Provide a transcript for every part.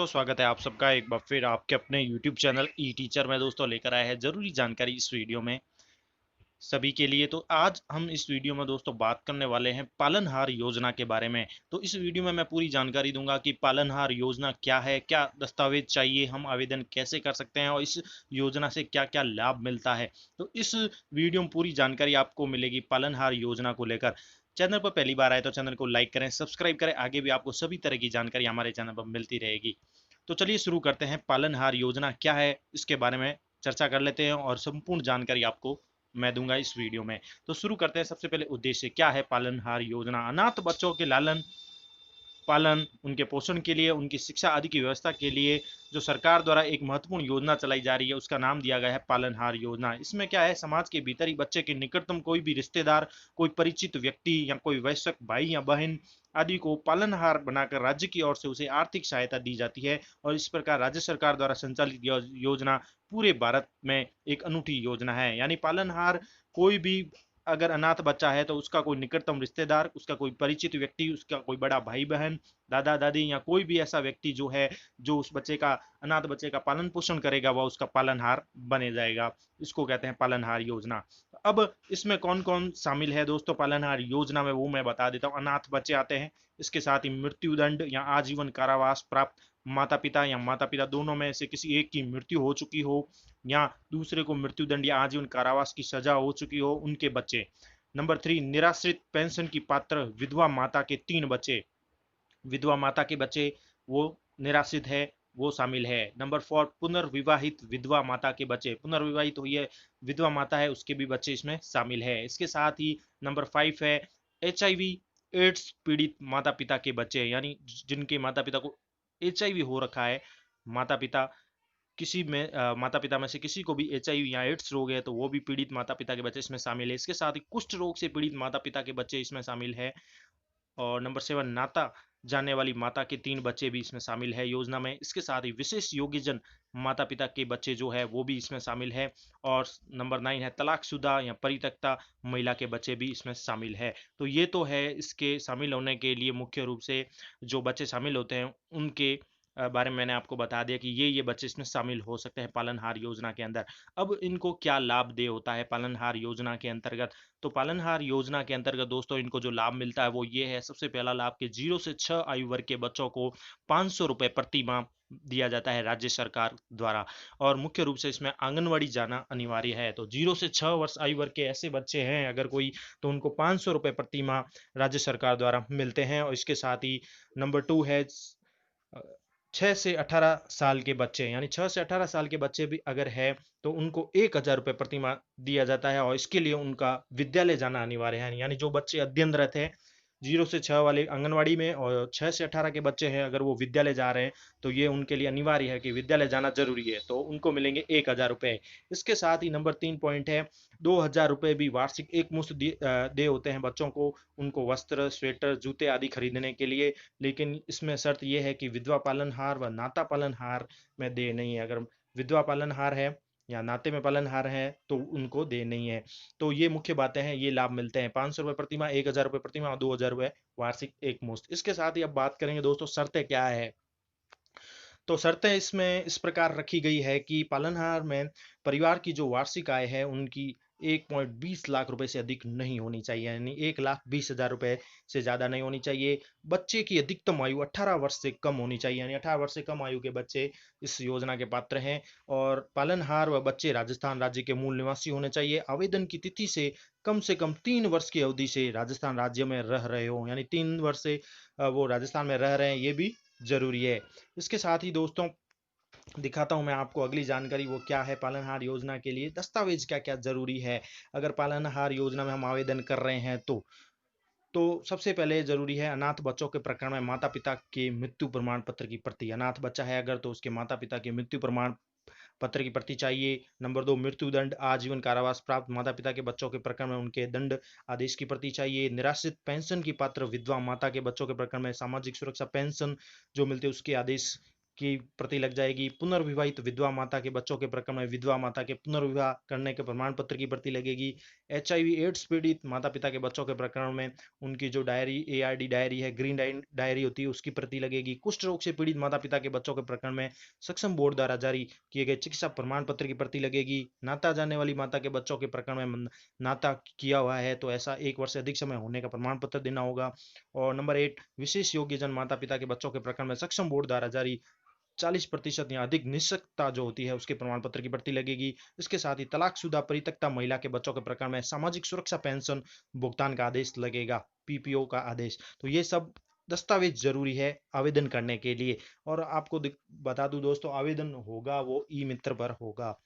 दोस्तों, स्वागत है आप सबका एक बार फिर आपके अपने YouTube चैनल ई टीचर में। दोस्तों लेकर आए हैं जरूरी जानकारी इस वीडियो में सभी के लिए। तो आज हम इस वीडियो में दोस्तों बात करने वाले हैं पालनहार योजना के बारे में। तो इस वीडियो में मैं पूरी जानकारी दूंगा कि पालनहार योजना क्या है, क्या दस्तावेज चाहिए, हम आवेदन कैसे कर सकते हैं और इस योजना से क्या क्या लाभ मिलता है। तो इस वीडियो में पूरी जानकारी आपको मिलेगी पालनहार योजना को लेकर। चैनल पर पहली बार आए तो चैनल को लाइक करें, सब्सक्राइब करें, आगे भी आपको सभी तरह की जानकारी हमारे चैनल पर मिलती रहेगी। तो चलिए शुरू करते हैं। पालनहार योजना क्या है इसके बारे में चर्चा कर लेते हैं और संपूर्ण जानकारी आपको मैं दूंगा इस वीडियो में। तो शुरू करते हैं। सबसे पहले उद्देश्य क्या है पालनहार योजना। अनाथ बच्चों के लालन पालन, उनके पोषण के लिए, उनकी शिक्षा आदि की व्यवस्था के लिए जो सरकार द्वारा एक महत्वपूर्ण योजना चलाई जा रही है उसका नाम दिया गया है पालनहार योजना। इसमें क्या है, समाज के भीतर ही बच्चे के निकटतम कोई भी रिश्तेदार, कोई परिचित व्यक्ति या कोई वयस्क भाई या बहन आदि को पालनहार बनाकर राज्य की ओर से उसे आर्थिक सहायता दी जाती है। और इस प्रकार राज्य सरकार द्वारा संचालित योजना पूरे भारत में एक अनूठी योजना है। यानी पालनहार कोई भी अगर अनाथ बच्चा है तो उसका कोई निकटतम रिश्तेदार, उसका कोई परिचित व्यक्ति, उसका कोई बड़ा भाई बहन, दादा दादी या कोई भी ऐसा व्यक्ति जो है जो उस बच्चे का, अनाथ बच्चे का पालन पोषण करेगा, वह उसका पालनहार बने जाएगा। इसको कहते हैं पालनहार योजना। अब इसमें कौन कौन शामिल है दोस्तों पालनहार योजना में, वो मैं बता देता हूँ। अनाथ बच्चे आते हैं, इसके साथ ही मृत्युदंड या आजीवन कारावास प्राप्त माता पिता या माता पिता दोनों में से किसी एक की मृत्यु हो चुकी हो या दूसरे को मृत्युदंड या आजीवन कारावास की सजा हो चुकी हो, उनके बच्चे। नंबर 3, निराश्रित पेंशन की पात्र विधवा माता के 3 बच्चे, विधवा माता के बच्चे वो निराश्रित है, वो शामिल है। नंबर 4, पुनर्विवाहित विधवा माता के बच्चे, पुनर्विवाहित हुई है विधवा माता है उसके भी बच्चे इसमें शामिल है। इसके साथ ही नंबर 5 है HIV एड्स पीड़ित माता पिता के बच्चे, यानी जिनके माता पिता को HIV हो रखा है, माता पिता किसी में माता पिता में से किसी को भी HIV या एड्स रोग है तो वो भी पीड़ित माता पिता के बच्चे इसमें शामिल है। इसके साथ ही कुष्ठ रोग से पीड़ित माता पिता के बच्चे इसमें शामिल है। और नंबर 7, नाता जानने वाली माता के 3 बच्चे भी इसमें शामिल है योजना में। इसके साथ ही विशेष योग्यजन माता पिता के बच्चे जो है वो भी इसमें शामिल है। और नंबर 9 है तलाकशुदा या परित्यक्ता महिला के बच्चे भी इसमें शामिल है। तो ये तो है इसके शामिल होने के लिए मुख्य रूप से जो बच्चे शामिल होते हैं उनके बारे में मैंने आपको बता दिया कि ये बच्चे इसमें शामिल हो सकते हैं पालनहार योजना के अंदर। अब इनको क्या लाभ दे होता है पालनहार योजना के अंतर्गत। तो पालनहार योजना के अंतर्गत दोस्तों इनको जो लाभ मिलता है वो ये है। सबसे पहला लाभ कि 0 से 6 आयु वर्ग के बच्चों को 500 रुपये प्रति माह दिया जाता है राज्य सरकार द्वारा। और मुख्य रूप से इसमें आंगनवाड़ी जाना अनिवार्य है। तो 0 से 6 वर्ष आयु वर्ग के ऐसे बच्चे हैं अगर कोई, तो उनको 500 रुपये प्रति माह राज्य सरकार द्वारा मिलते हैं। और इसके साथ ही नंबर 2 है 6 से 18 साल के बच्चे, यानी 6 से 18 साल के बच्चे भी अगर है तो उनको 1,000 रुपये प्रति माह दिया जाता है। और इसके लिए उनका विद्यालय जाना अनिवार्य है। यानी जो बच्चे अध्ययनरत है 0 से 6 वाले आंगनवाड़ी में और 6 से 18 के बच्चे हैं अगर वो विद्यालय जा रहे हैं तो ये उनके लिए अनिवार्य है कि विद्यालय जाना जरूरी है, तो उनको मिलेंगे 1,000 रुपये। इसके साथ ही नंबर 3 पॉइंट है 2,000 रुपये भी वार्षिक एक मुश्त दे होते हैं बच्चों को, उनको वस्त्र, स्वेटर, जूते आदि खरीदने के लिए। लेकिन इसमें शर्त यह है कि विधवा पालनहार व नाता पालनहार में दे नहीं है। अगर विधवा पालनहार है या नाते में पालनहार है तो उनको दे नहीं है। तो ये मुख्य बातें हैं, ये लाभ मिलते हैं 500 रुपये प्रति माह, 1,000 रुपये प्रति माह और 2,000 रुपये वार्षिक एक मुश्त। इसके साथ ही अब बात करेंगे दोस्तों शर्तें क्या है। तो शर्तें इसमें इस प्रकार रखी गई है कि पालनहार में परिवार की जो वार्षिक आय है उनकी 1,20 लाख रुपए से अधिक नहीं होनी चाहिए, यानी 1,20,000 रुपए से ज़्यादा नहीं होनी चाहिए। बच्चे की अधिकतम आयु 18 वर्ष से कम होनी चाहिए, यानी 18 वर्ष से कम आयु के बच्चे इस योजना के पात्र हैं। और पालनहार व बच्चे राजस्थान राज्य के मूल निवासी होने चाहिए। आवेदन की तिथि से कम 3 वर्ष की अवधि से राजस्थान राज्य में रह रहे हो, यानी 3 वर्ष से वो राजस्थान में रह रहे हैं, ये भी जरूरी है। इसके साथ ही दोस्तों दिखाता हूं मैं आपको अगली जानकारी वो क्या है। पालनहार योजना के लिए दस्तावेज क्या क्या जरूरी है अगर पालनहार योजना में हम आवेदन कर रहे हैं तो सबसे पहले जरूरी है अनाथ बच्चों के प्रकरण में माता पिता के मृत्यु प्रमाण पत्र की प्रति। अनाथ बच्चा है अगर तो उसके माता पिता के मृत्यु प्रमाण पत्र की प्रति चाहिए। नंबर 2, मृत्युदंड आजीवन कारावास प्राप्त माता पिता के बच्चों के प्रकरण में उनके दंड आदेश की प्रति चाहिए। निराश्रित पेंशन की पात्र विधवा माता के बच्चों के प्रकरण में सामाजिक सुरक्षा पेंशन जो मिलती है उसके आदेश की प्रति लग जाएगी। पुनर्विवाहित विधवा माता के बच्चों के प्रकरण में विधवा माता के पुनर्विवाह करने के प्रमाण पत्र की प्रति लगेगी। HIV एड्स पीड़ित माता पिता के बच्चों के प्रकरण में उनकी जो डायरी ARD डायरी है, ग्रीन डायरी होती है, उसकी प्रति लगेगी। कुष्ठ रोग से पीड़ित माता पिता के बच्चों के प्रकरण में सक्षम बोर्ड द्वारा जारी किए गए चिकित्सा प्रमाण पत्र की प्रति लगेगी। नाता जाने वाली माता के बच्चों के प्रकरण में नाता किया हुआ है तो ऐसा 1 वर्ष से अधिक समय होने का प्रमाण पत्र देना होगा। और नंबर 8, विशेष योग्यजन माता पिता के बच्चों के प्रकरण में सक्षम बोर्ड द्वारा जारी 40% या अधिक निश्चितता जो होती है उसके प्रमाण पत्र की प्रति लगेगी। इसके साथ ही तलाकशुदा परित्यक्ता महिला के बच्चों के प्रकरण में सामाजिक सुरक्षा पेंशन भुगतान का आदेश लगेगा, PPO का आदेश। तो ये सब दस्तावेज जरूरी है आवेदन करने के लिए। और आपको बता दूं दोस्तों, आवेदन होगा वो ई मित्र पर होगा।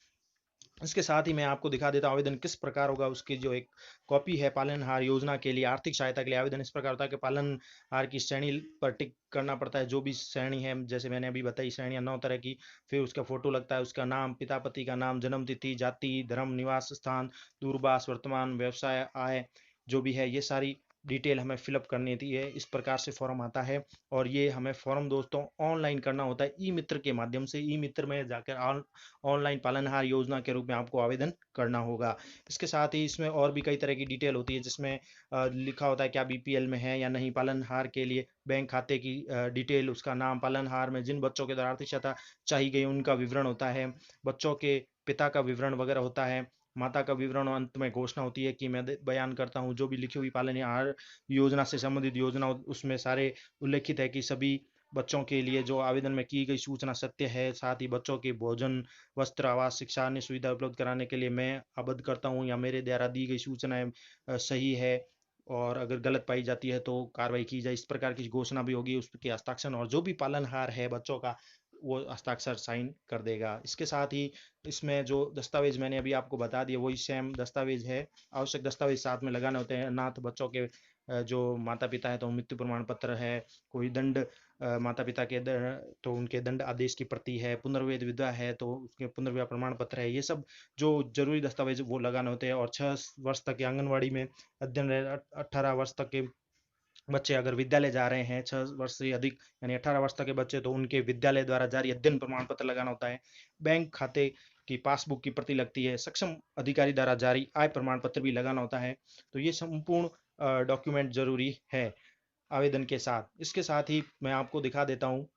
इसके साथ ही मैं आपको दिखा देता हूँ आवेदन किस प्रकार होगा। उसकी जो एक कॉपी है, पालनहार योजना के लिए आर्थिक सहायता के लिए आवेदन इस प्रकार होता है कि पालनहार की श्रेणी पर टिक करना पड़ता है। जो भी श्रेणी है, जैसे मैंने अभी बताई श्रेणियां 9 तरह की। फिर उसका फोटो लगता है, उसका नाम, पिता पति का नाम, जन्म तिथि, जाति, धर्म, निवास स्थान, दूरभाष, वर्तमान व्यवसाय, आय, जो भी है ये सारी डिटेल हमें फिलअप करनी होती है। इस प्रकार से फॉर्म आता है और ये हमें फॉर्म दोस्तों ऑनलाइन करना होता है ई मित्र के माध्यम से। ई मित्र में जाकर ऑनलाइन पालनहार योजना के रूप में आपको आवेदन करना होगा। इसके साथ ही इसमें और भी कई तरह की डिटेल होती है जिसमें लिखा होता है क्या BPL में है या नहीं। पालनहार के लिए बैंक खाते की डिटेल, उसका नाम, पालनहार में जिन बच्चों के द्वारा आर्थिक सहायता चाहिए गई उनका विवरण होता है, बच्चों के पिता का विवरण वगैरह होता है, माता का विवरण, और अंत में घोषणा होती है कि मैं बयान करता हूँ जो भी लिखी हुई पालनहार योजना से संबंधित योजना उसमें सारे उल्लेखित है कि सभी बच्चों के लिए जो आवेदन में की गई सूचना सत्य है। साथ ही बच्चों के भोजन, वस्त्र, आवास, शिक्षा, अन्य सुविधा उपलब्ध कराने के लिए मैं आबद्ध करता हूँ या मेरे द्वारा दी गई सूचनाएं सही है, और अगर गलत पाई जाती है तो कार्रवाई की जाए। इस प्रकार की घोषणा भी होगी, उसके हस्ताक्षर, और जो भी पालनहार है बच्चों का वो हस्ताक्षर साइन कर देगा। इसके साथ ही इसमें जो दस्तावेज मैंने अभी आपको बता दिया वही सेम दस्तावेज है। आवश्यक दस्तावेज साथ में लगाने होते हैं। अनाथ बच्चों के जो माता पिता है तो मृत्यु प्रमाण पत्र है, कोई दंड माता पिता के तो उनके दंड आदेश की प्रति है, पुनर्विवाहित विधवा है तो उसके पुनर्विवाह प्रमाण पत्र है। ये सब जो जरूरी दस्तावेज वो लगाने होते हैं। और 6 वर्ष तक के आंगनवाड़ी में अध्ययन 18 वर्ष तक के बच्चे अगर विद्यालय जा रहे हैं, 6 वर्ष से अधिक यानी 18 वर्ष तक के बच्चे, तो उनके विद्यालय द्वारा जारी अध्ययन प्रमाण पत्र लगाना होता है। बैंक खाते की पासबुक की प्रति लगती है। सक्षम अधिकारी द्वारा जारी आय प्रमाण पत्र भी लगाना होता है। तो ये संपूर्ण डॉक्यूमेंट जरूरी है आवेदन के साथ। इसके साथ ही मैं आपको दिखा देता हूँ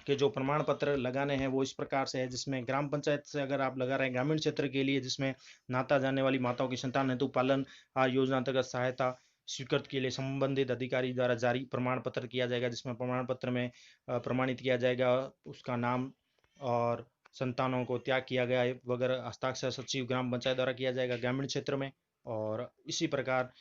कि जो प्रमाण पत्र लगाने हैं वो इस प्रकार से है, जिसमें ग्राम पंचायत से अगर आप लगा रहे हैं ग्रामीण क्षेत्र के लिए, जिसमें नाता जाने वाली माताओं की संतान हेतु पालन योजना अंतर्गत सहायता स्वीकृत के लिए संबंधित अधिकारी द्वारा जारी प्रमाण पत्र किया जाएगा, जिसमें प्रमाण पत्र में प्रमाणित किया जाएगा उसका नाम और संतानों को त्याग किया गया है वगैरह, हस्ताक्षर सचिव ग्राम पंचायत द्वारा किया जाएगा ग्रामीण क्षेत्र में। और इसी प्रकार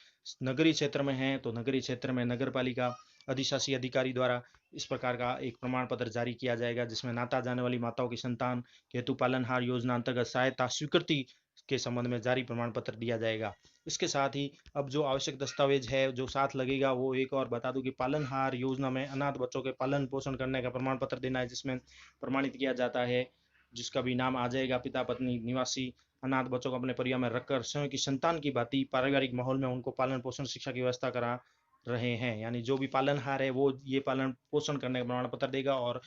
नगरीय क्षेत्र में है तो नगरीय क्षेत्र में नगर पालिका अधिशासी अधिकारी द्वारा इस प्रकार का एक प्रमाण पत्र जारी किया जाएगा, जिसमें नाता जाने वाली माताओं की संतान के हेतु पालनहार योजना अंतर्गत सहायता स्वीकृति के संबंध में जारी प्रमाण पत्र दिया जाएगा। इसके साथ ही अब जो आवश्यक दस्तावेज है जो साथ लगेगा वो एक और बता दूं कि पालनहार योजना में अनाथ बच्चों के पालन पोषण करने का प्रमाण पत्र देना है, जिसमें प्रमाणित किया जाता है जिसका भी नाम आ जाएगा, पिता पत्नी निवासी, अनाथ बच्चों को अपने परिवार में रखकर स्वयं की संतान की भांति पारिवारिक माहौल में उनको पालन पोषण शिक्षा की व्यवस्था करा रहे हैं। यानी जो भी पालनहार है वो ये पालन पोषण करने का प्रमाण पत्र देगा, और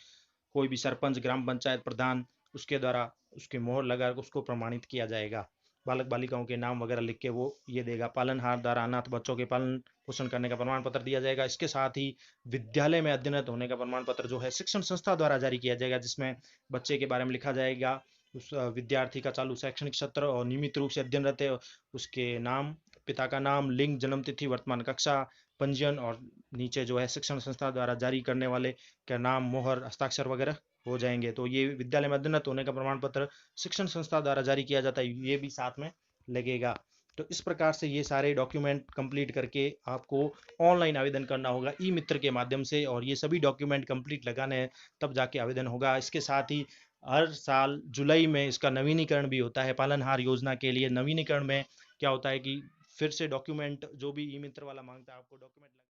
कोई भी सरपंच, ग्राम पंचायत प्रधान उसके द्वारा उसके मोहर लगा उसको प्रमाणित किया जाएगा। बालक बालिकाओं के नाम वगैरह लिख के वो ये देगा। पालनहार द्वारा अनाथ बच्चों के पालन पोषण करने का प्रमाण पत्र दिया जाएगा। इसके साथ ही विद्यालय में अध्ययनरत होने का प्रमाण पत्र जो है शिक्षण संस्था द्वारा जारी किया जाएगा, जिसमें बच्चे के बारे में लिखा जाएगा, उस विद्यार्थी का चालू शैक्षणिक सत्र और नियमित रूप से अध्ययनरत है, उसके नाम, पिता का नाम, लिंग, जन्म तिथि, वर्तमान कक्षा, पंजीयन, और नीचे जो है शिक्षण संस्था द्वारा जारी करने वाले का नाम, मोहर, हस्ताक्षर वगैरह हो जाएंगे। तो ये विद्यालय में अध्ययनरत होने का प्रमाण पत्र शिक्षण संस्था द्वारा जारी किया जाता है, ये भी साथ में लगेगा। तो इस प्रकार से ये सारे डॉक्यूमेंट कंप्लीट करके आपको ऑनलाइन आवेदन करना होगा ई मित्र के माध्यम से, और ये सभी डॉक्यूमेंट कंप्लीट लगाने हैं तब जाके आवेदन होगा। इसके साथ ही हर साल जुलाई में इसका नवीनीकरण भी होता है। पालनहार योजना के लिए नवीनीकरण में क्या होता है कि फिर से डॉक्यूमेंट जो भी ई मित्र वाला मांगता है आपको डॉक्यूमेंट